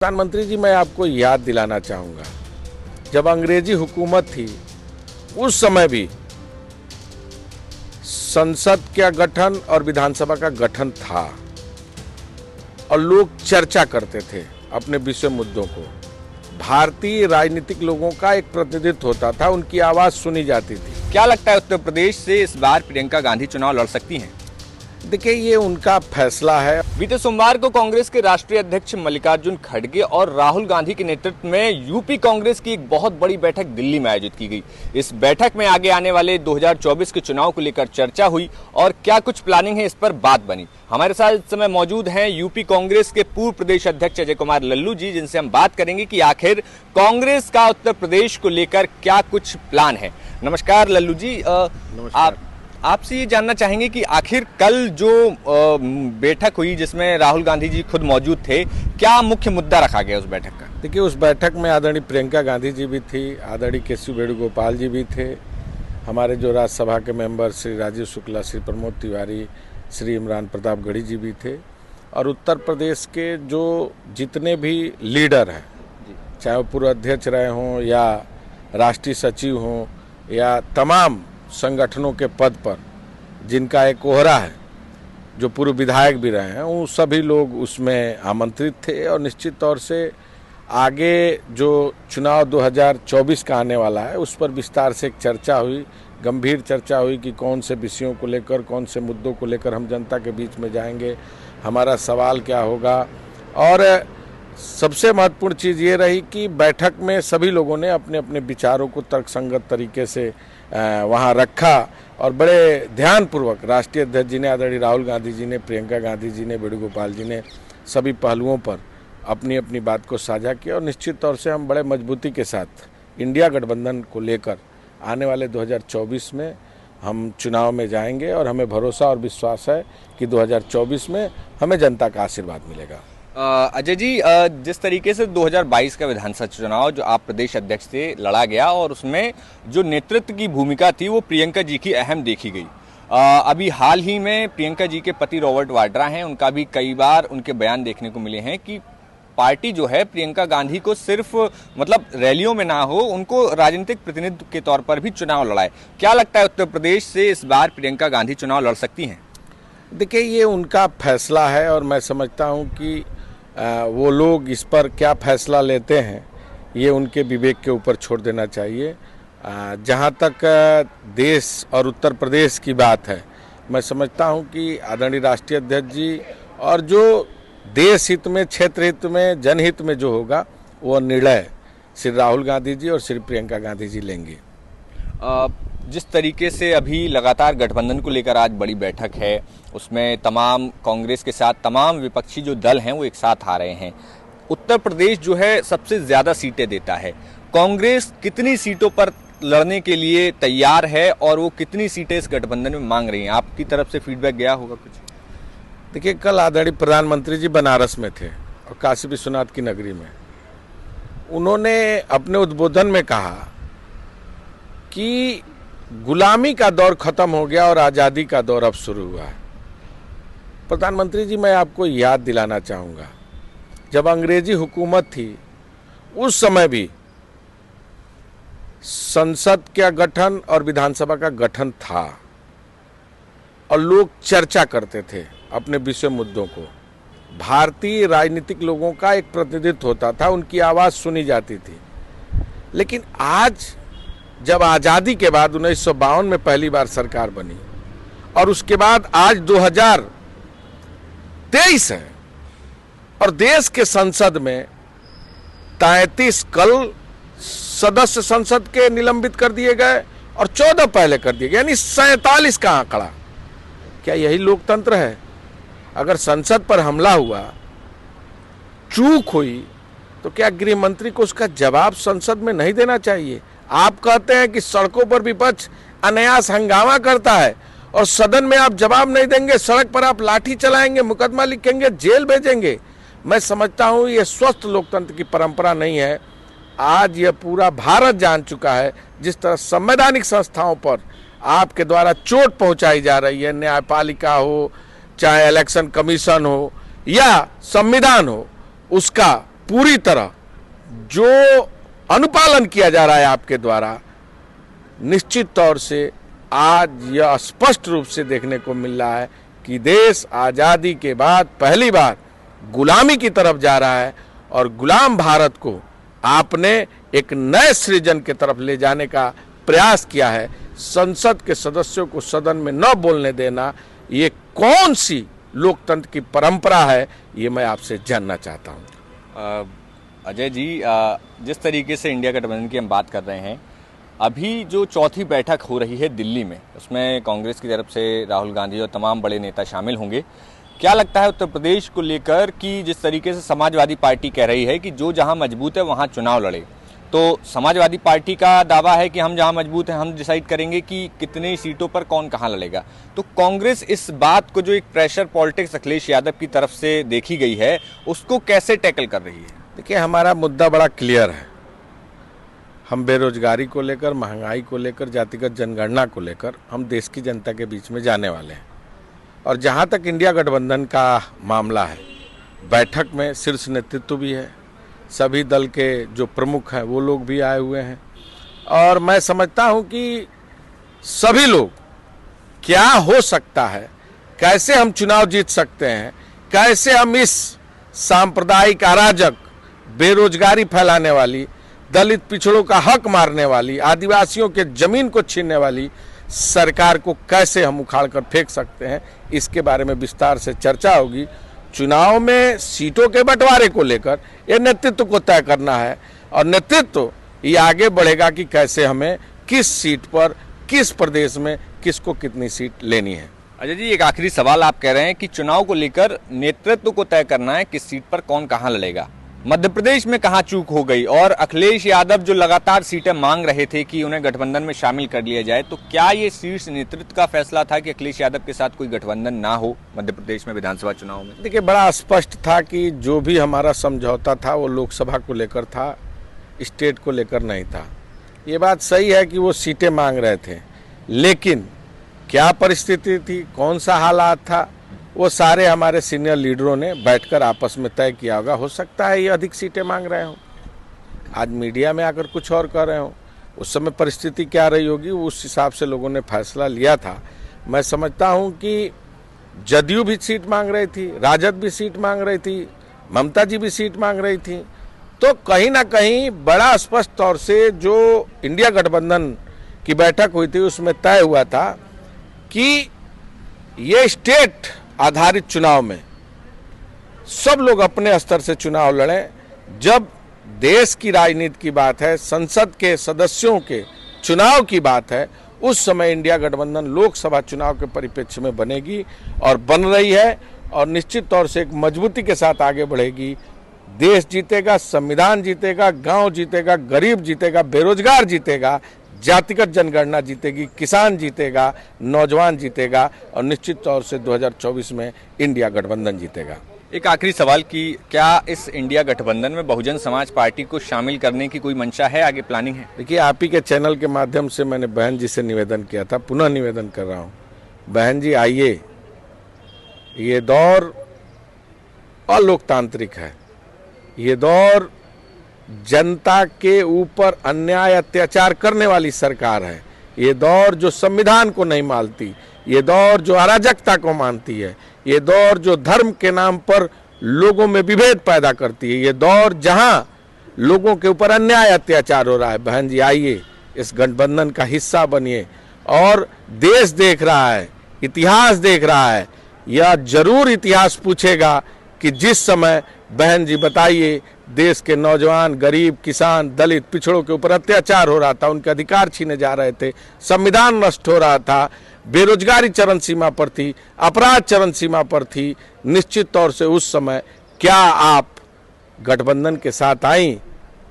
प्रधानमंत्री जी, मैं आपको याद दिलाना चाहूँगा, जब अंग्रेजी हुकूमत थी उस समय भी संसद का गठन और विधानसभा का गठन था और लोग चर्चा करते थे अपने विषय मुद्दों को। भारतीय राजनीतिक लोगों का एक प्रतिनिधित्व होता था, उनकी आवाज सुनी जाती थी। क्या लगता है उत्तर प्रदेश से इस बार प्रियंका गांधी चुनाव लड़ सकती हैं? देखिए, ये उनका फैसला है। बीते सोमवार को कांग्रेस के राष्ट्रीय अध्यक्ष मल्लिकार्जुन खड़गे और राहुल गांधी के नेतृत्व में यूपी कांग्रेस की एक बहुत बड़ी बैठक दिल्ली में आयोजित की गई। इस बैठक में आगे आने वाले 2024 के चुनाव को लेकर चर्चा हुई और क्या कुछ प्लानिंग है, इस पर बात बनी। हमारे साथ इस समय मौजूद हैं यूपी कांग्रेस के पूर्व प्रदेश अध्यक्ष अजय कुमार लल्लू जी, जिनसे हम बात करेंगे कि आखिर कांग्रेस का उत्तर प्रदेश को लेकर क्या कुछ प्लान है। नमस्कार लल्लू जी। नमस्कार। आपसे ये जानना चाहेंगे कि आखिर कल जो बैठक हुई जिसमें राहुल गांधी जी खुद मौजूद थे, क्या मुख्य मुद्दा रखा गया उस बैठक का? देखिए, उस बैठक में आदरणीय प्रियंका गांधी जी भी थी, आदरणीय केशव वेणुगोपाल जी भी थे, हमारे जो राज्यसभा के मेंबर श्री राजीव शुक्ला, श्री प्रमोद तिवारी, श्री इमरान प्रतापगढ़ी जी भी थे और उत्तर प्रदेश के जो जितने भी लीडर हैं, चाहे वो पूर्व अध्यक्ष रहे हों या राष्ट्रीय सचिव हों या तमाम संगठनों के पद पर जिनका एक ओहरा है, जो पूर्व विधायक भी रहे हैं, वो सभी लोग उसमें आमंत्रित थे। और निश्चित तौर से आगे जो चुनाव 2024 का आने वाला है उस पर विस्तार से एक चर्चा हुई, गंभीर चर्चा हुई कि कौन से विषयों को लेकर, कौन से मुद्दों को लेकर हम जनता के बीच में जाएंगे, हमारा सवाल क्या होगा। और सबसे महत्वपूर्ण चीज़ ये रही कि बैठक में सभी लोगों ने अपने अपने विचारों को तर्कसंगत तरीके से वहाँ रखा और बड़े ध्यानपूर्वक राष्ट्रीय अध्यक्ष जी ने, आदरणीय राहुल गांधी जी ने, प्रियंका गांधी जी ने, वेणुगोपाल जी ने सभी पहलुओं पर अपनी अपनी बात को साझा किया। और निश्चित तौर से हम बड़े मजबूती के साथ इंडिया गठबंधन को लेकर आने वाले 2024 में हम चुनाव में जाएंगे और हमें भरोसा और विश्वास है कि 2024 में हमें जनता का आशीर्वाद मिलेगा। अजय जी, जिस तरीके से 2022 का विधानसभा चुनाव जो आप प्रदेश अध्यक्ष थे लड़ा गया और उसमें जो नेतृत्व की भूमिका थी वो प्रियंका जी की अहम देखी गई। अभी हाल ही में प्रियंका जी के पति रॉबर्ट वाड्रा हैं, उनका भी कई बार उनके बयान देखने को मिले हैं कि पार्टी जो है प्रियंका गांधी को सिर्फ रैलियों में ना हो, उनको राजनीतिक प्रतिनिधित्व के तौर पर भी चुनाव लड़ाए। क्या लगता है उत्तर प्रदेश से इस बार प्रियंका गांधी चुनाव लड़ सकती हैं? देखिए, ये उनका फैसला है और मैं समझता हूँ कि वो लोग इस पर क्या फैसला लेते हैं ये उनके विवेक के ऊपर छोड़ देना चाहिए। जहाँ तक देश और उत्तर प्रदेश की बात है, मैं समझता हूँ कि आदरणीय राष्ट्रीय अध्यक्ष जी और जो देश हित में, क्षेत्र हित में, जनहित में जो होगा वो निर्णय श्री राहुल गांधी जी और श्री प्रियंका गांधी जी लेंगे। जिस तरीके से अभी लगातार गठबंधन को लेकर आज बड़ी बैठक है, उसमें तमाम कांग्रेस के साथ तमाम विपक्षी जो दल हैं वो एक साथ आ रहे हैं। उत्तर प्रदेश जो है सबसे ज़्यादा सीटें देता है। कांग्रेस कितनी सीटों पर लड़ने के लिए तैयार है और वो कितनी सीटें इस गठबंधन में मांग रही हैं? आपकी तरफ से फीडबैक गया होगा कुछ? देखिए, कल आदरणीय प्रधानमंत्री जी बनारस में थे और काशी विश्वनाथ की नगरी में उन्होंने अपने उद्बोधन में कहा कि गुलामी का दौर खत्म हो गया और आज़ादी का दौर अब शुरू हुआ है। प्रधानमंत्री जी, मैं आपको याद दिलाना चाहूँगा, जब अंग्रेजी हुकूमत थी उस समय भी संसद का गठन और विधानसभा का गठन था और लोग चर्चा करते थे अपने विषय मुद्दों को। भारतीय राजनीतिक लोगों का एक प्रतिनिधित्व होता था, उनकी आवाज़ सुनी जाती थी। लेकिन आज जब आज़ादी के बाद 1952 में पहली बार सरकार बनी और उसके बाद आज 2023 है और देश के संसद में 33 कल सदस्य संसद के निलंबित कर दिए गए और 14 पहले कर दिए गए, यानी 47 का आंकड़ा। क्या यही लोकतंत्र है? अगर संसद पर हमला हुआ, चूक हुई, तो क्या गृह मंत्री को उसका जवाब संसद में नहीं देना चाहिए? आप कहते हैं कि सड़कों पर विपक्ष अनायास हंगामा करता है और सदन में आप जवाब नहीं देंगे, सड़क पर आप लाठी चलाएंगे, मुकदमा लिखेंगे, जेल भेजेंगे। मैं समझता हूँ ये स्वस्थ लोकतंत्र की परंपरा नहीं है। आज यह पूरा भारत जान चुका है जिस तरह संवैधानिक संस्थाओं पर आपके द्वारा चोट पहुंचाई जा रही है, न्यायपालिका हो, चाहे इलेक्शन कमीशन हो या संविधान हो, उसका पूरी तरह जो अनुपालन किया जा रहा है आपके द्वारा, निश्चित तौर से आज यह स्पष्ट रूप से देखने को मिल रहा है कि देश आज़ादी के बाद पहली बार गुलामी की तरफ जा रहा है और गुलाम भारत को आपने एक नए सृजन की तरफ ले जाने का प्रयास किया है। संसद के सदस्यों को सदन में न बोलने देना, ये कौन सी लोकतंत्र की परंपरा है, ये मैं आपसे जानना चाहता हूँ। अजय जी, जिस तरीके से इंडिया गठबंधन की हम बात कर रहे हैं, अभी जो चौथी बैठक हो रही है दिल्ली में, उसमें कांग्रेस की तरफ से राहुल गांधी और तमाम बड़े नेता शामिल होंगे। क्या लगता है उत्तर प्रदेश को लेकर कि जिस तरीके से समाजवादी पार्टी कह रही है कि जो जहां मजबूत है वहां चुनाव लड़े, तो समाजवादी पार्टी का दावा है कि हम जहां मजबूत हैं हम डिसाइड करेंगे कि कितने सीटों पर कौन कहां लड़ेगा। तो कांग्रेस इस बात को, जो एक प्रेशर पॉलिटिक्स अखिलेश यादव की तरफ से देखी गई है, उसको कैसे टैकल कर रही है? देखिए, हमारा मुद्दा बड़ा क्लियर है। हम बेरोजगारी को लेकर, महंगाई को लेकर, जातिगत जनगणना को लेकर हम देश की जनता के बीच में जाने वाले हैं। और जहां तक इंडिया गठबंधन का मामला है, बैठक में शीर्ष नेतृत्व भी है, सभी दल के जो प्रमुख हैं वो लोग भी आए हुए हैं। और मैं समझता हूं कि सभी लोग, क्या हो सकता है, कैसे हम चुनाव जीत सकते हैं, कैसे हम इस सांप्रदायिक अराजक, बेरोजगारी फैलाने वाली, दलित पिछड़ों का हक मारने वाली, आदिवासियों के जमीन को छीनने वाली सरकार को कैसे हम उखाड़ कर फेंक सकते हैं, इसके बारे में विस्तार से चर्चा होगी। चुनाव में सीटों के बंटवारे को लेकर ये नेतृत्व को तय करना है और नेतृत्व ये आगे बढ़ेगा कि कैसे हमें किस सीट पर, किस प्रदेश में किसको कितनी सीट लेनी है। अजय जी, एक आखिरी सवाल, आप कह रहे हैं कि चुनाव को लेकर नेतृत्व को तय करना है किस सीट पर कौन कहां लड़ेगा। मध्य प्रदेश में कहां चूक हो गई? और अखिलेश यादव जो लगातार सीटें मांग रहे थे कि उन्हें गठबंधन में शामिल कर लिया जाए, तो क्या ये शीर्ष नेतृत्व का फैसला था कि अखिलेश यादव के साथ कोई गठबंधन ना हो मध्य प्रदेश में विधानसभा चुनाव में? देखिए, बड़ा स्पष्ट था कि जो भी हमारा समझौता था वो लोकसभा को लेकर था, स्टेट को लेकर नहीं था। ये बात सही है कि वो सीटें मांग रहे थे, लेकिन क्या परिस्थिति थी, कौन सा हालात था, वो सारे हमारे सीनियर लीडरों ने बैठकर आपस में तय किया होगा। हो सकता है ये अधिक सीटें मांग रहे हो, आज मीडिया में आकर कुछ और कर रहे हो, उस समय परिस्थिति क्या रही होगी, उस हिसाब से लोगों ने फैसला लिया था। मैं समझता हूं कि जदयू भी सीट मांग रही थी, राजद भी सीट मांग रही थी, ममता जी भी सीट मांग रही थी। तो कहीं ना कहीं बड़ा स्पष्ट तौर से जो इंडिया गठबंधन की बैठक हुई थी उसमें तय हुआ था कि ये स्टेट आधारित चुनाव में सब लोग अपने स्तर से चुनाव लड़ें। जब देश की राजनीति की बात है, संसद के सदस्यों के चुनाव की बात है, उस समय इंडिया गठबंधन लोकसभा चुनाव के परिप्रेक्ष्य में बनेगी और बन रही है और निश्चित तौर से एक मजबूती के साथ आगे बढ़ेगी। देश जीतेगा, संविधान जीतेगा, गांव जीतेगा, गरीब जीतेगा, बेरोजगार जीतेगा, जातिगत जनगणना जीतेगी, किसान जीतेगा, नौजवान जीतेगा और निश्चित तौर से 2024 में इंडिया गठबंधन जीतेगा। एक आखिरी सवाल कि क्या इस इंडिया गठबंधन में बहुजन समाज पार्टी को शामिल करने की कोई मंशा है, आगे प्लानिंग है? देखिए, आप ही के चैनल के माध्यम से मैंने बहन जी से निवेदन किया था, पुनः निवेदन कर रहा हूँ, बहन जी आइए, ये दौर अलोकतांत्रिक है, ये दौर जनता के ऊपर अन्याय अत्याचार करने वाली सरकार है, ये दौर जो संविधान को नहीं मानती, ये दौर जो अराजकता को मानती है, ये दौर जो धर्म के नाम पर लोगों में विभेद पैदा करती है, ये दौर जहां लोगों के ऊपर अन्याय अत्याचार हो रहा है। बहन जी आइए, इस गठबंधन का हिस्सा बनिए और देश देख रहा है, इतिहास देख रहा है, यह जरूर इतिहास पूछेगा कि जिस समय बहन जी बताइए देश के नौजवान, गरीब, किसान, दलित, पिछड़ों के ऊपर अत्याचार हो रहा था, उनके अधिकार छीने जा रहे थे, संविधान नष्ट हो रहा था, बेरोजगारी चरम सीमा पर थी, अपराध चरम सीमा पर थी, निश्चित तौर से उस समय क्या आप गठबंधन के साथ आई?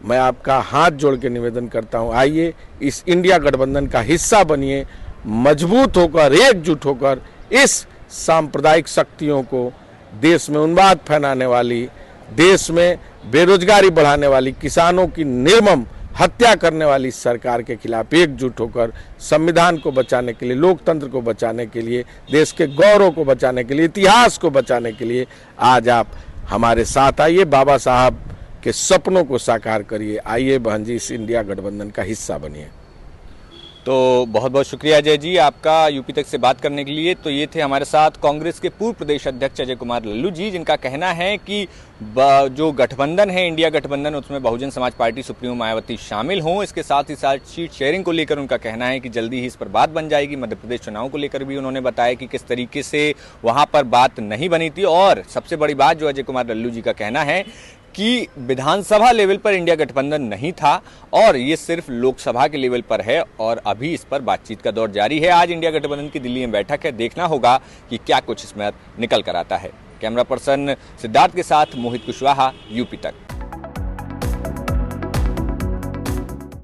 मैं आपका हाथ जोड़ के निवेदन करता हूं, आइए इस इंडिया गठबंधन का हिस्सा बनिए, मजबूत होकर, एकजुट होकर इस सांप्रदायिक शक्तियों को, देश में उन्माद फैलाने वाली, देश में बेरोजगारी बढ़ाने वाली, किसानों की निर्मम हत्या करने वाली सरकार के खिलाफ एकजुट होकर संविधान को बचाने के लिए, लोकतंत्र को बचाने के लिए, देश के गौरव को बचाने के लिए, इतिहास को बचाने के लिए आज आप हमारे साथ आइए। बाबा साहब के सपनों को साकार करिए। आइए बहन जी, इस इंडिया गठबंधन का हिस्सा बनिए। तो बहुत बहुत शुक्रिया अजय जी आपका यूपी तक से बात करने के लिए। तो ये थे हमारे साथ कांग्रेस के पूर्व प्रदेश अध्यक्ष अजय कुमार लल्लू जी, जिनका कहना है कि जो गठबंधन है, इंडिया गठबंधन, उसमें बहुजन समाज पार्टी सुप्रीमो मायावती शामिल हों। इसके साथ ही साथ सीट शेयरिंग को लेकर उनका कहना है कि जल्दी ही इस पर बात बन जाएगी। मध्य प्रदेश चुनाव को लेकर भी उन्होंने बताया कि किस तरीके से वहां पर बात नहीं बनी थी। और सबसे बड़ी बात जो अजय कुमार लल्लू जी का कहना है कि विधानसभा लेवल पर इंडिया गठबंधन नहीं था और ये सिर्फ लोकसभा के लेवल पर है और अभी इस पर बातचीत का दौर जारी है। आज इंडिया गठबंधन की दिल्ली में बैठक है, देखना होगा कि क्या कुछ इसमें निकल कर आता है। कैमरा पर्सन सिद्धार्थ के साथ मोहित कुशवाहा, यूपी तक।